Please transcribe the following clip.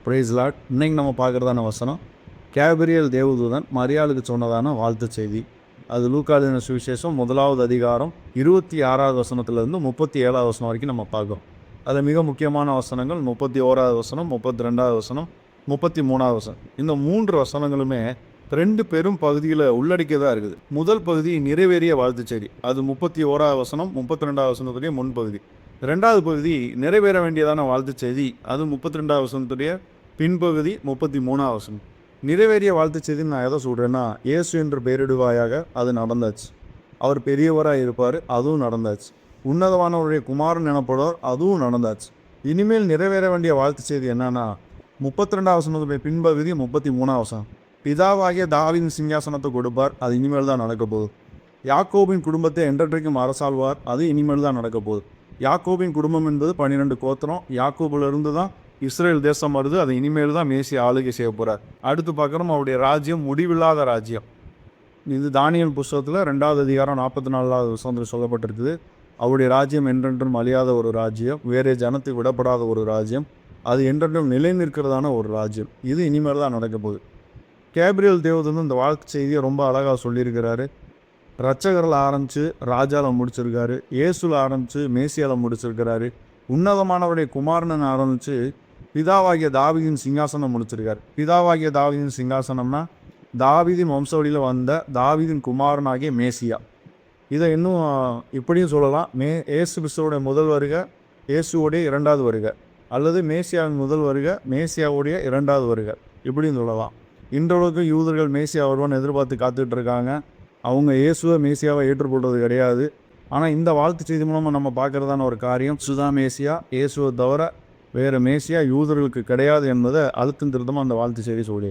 Price Lord. இன்னைக்கு நம்ம பார்க்குறதான வசனம் கேப்ரியல் தேவதூதன் மரியாளுக்கு சொன்னதான வாழ்த்து செய்தி. அது லூக்கா எழுதின சுவிசேஷம் 1வது அதிகாரம் 26வது வசனத்திலிருந்து 37வது வசனம் வரைக்கும் நம்ம பார்க்குறோம். அதில் மிக முக்கியமான வசனங்கள் 31வது வசனம், 32வது வசனம், 33வது வசனம். இந்த 3 வசனங்களுமே 2 பெரும் பகுதியில் உள்ளடக்கியதாக இருக்குது. முதல் பகுதி நிறைவேறிய வாழ்த்து செய்தி, அது 31வது வசனம் 32வது வசனத்துடைய முன்பகுதி. 2வது பகுதி நிறைவேற வேண்டியதான வாழ்த்து செய்தி, அது 32வது வசனத்துடைய பின்பகுதி 33வது வசனம். நிறைவேறிய வாழ்த்து செய்தின்னு நான் எதை சொல்கிறேன்னா, இயேசு என்று பெயரிடுவாயாக, அது நடந்தாச்சு. அவர் பெரியவராக இருப்பார், அதுவும் நடந்தாச்சு. உன்னதமானவருடைய குமாரன் எனப்படுவார், அதுவும் நடந்தாச்சு. இனிமேல் நிறைவேற வேண்டிய வாழ்த்து செய்தி என்னன்னா, 32வது வசனத்துடைய பின்பகுதி 33வது வசனம். பிதாவாகிய தாவீதின் சிங்காசனத்தை கொடுப்பார், அது இனிமேல் தான் நடக்க போகுது. யாக்கோபின் குடும்பத்தை என்றைக்கும் அரசாழ்வார், அது இனிமேல் தான் நடக்க போகுது. யாக்கோபின் குடும்பம் என்பது 12 கோத்திரம். யாக்கோபிலிருந்து தான் இஸ்ரேல் தேசம் வருது, அது இனிமேல் தான் மேசி ஆளுகை செய்ய போகிறார். அடுத்து பார்க்குறோம், அவருடைய ராஜ்யம் முடிவில்லாத ராஜ்யம். இது தானியேல் புஸ்தகத்தில் 2வது அதிகாரம் 44வது வசனத்தில் சொல்லப்பட்டிருக்குது. அவருடைய ராஜ்யம் என்றென்றும் அழியாத ஒரு ராஜ்யம், வேறே ஜனத்துக்கு விடப்படாத ஒரு ராஜ்யம், அது என்றென்றும் நிலை நிற்கிறதான ஒரு ராஜ்யம். இது இனிமேல் தான் நடக்க போகுது. கேப்ரியல் தேவதூதன் இந்த வாழ்த்து செய்தியை ரொம்ப அழகாக சொல்லியிருக்கிறாரு. ரட்சகரில் ஆரம்பித்து ராஜாவில் முடிச்சிருக்காரு, இயேசுவில் ஆரம்பித்து மேசியாவில் முடிச்சிருக்கிறாரு, உன்னதமானவருடைய குமாரன் ஆரம்பித்து பிதாவாகிய தாவீதின் சிங்காசனம் முடிச்சிருக்காரு. பிதாவாகிய தாவீதின் சிங்காசனம்னா தாவீதின் வம்சவழியில் வந்த தாவீதின் குமாரனாகிய மேசியா. இதை இன்னும் இப்படியும் சொல்லலாம், இயேசு கிறிஸ்துவோடைய முதல் வருகை, இயேசுவோடைய 2வது வருகை, அல்லது மேசியாவின் முதல் வருகை, மேசியாவுடைய 2வது வருகை, இப்படின்னு சொல்லலாம். இன்றளவுக்கு யூதர்கள் மேசியா வருவான்னு எதிர்பார்த்து காத்துட்டு இருக்காங்க. அவங்க இயேசுவை மேசியாவை ஏற்றுக்கொள்வது கிடையாது. ஆனால் இந்த வாழ்த்து செய்தி மூலமாக நம்ம பார்க்குறதான ஒரு காரியம், சுதா மேசியா, இயேசுவை தவிர வேறு மேசியா யூதர்களுக்கு கிடையாது என்பதை அழுத்தம் திருத்தமாக அந்த வாழ்த்து செய்தி சொல்லி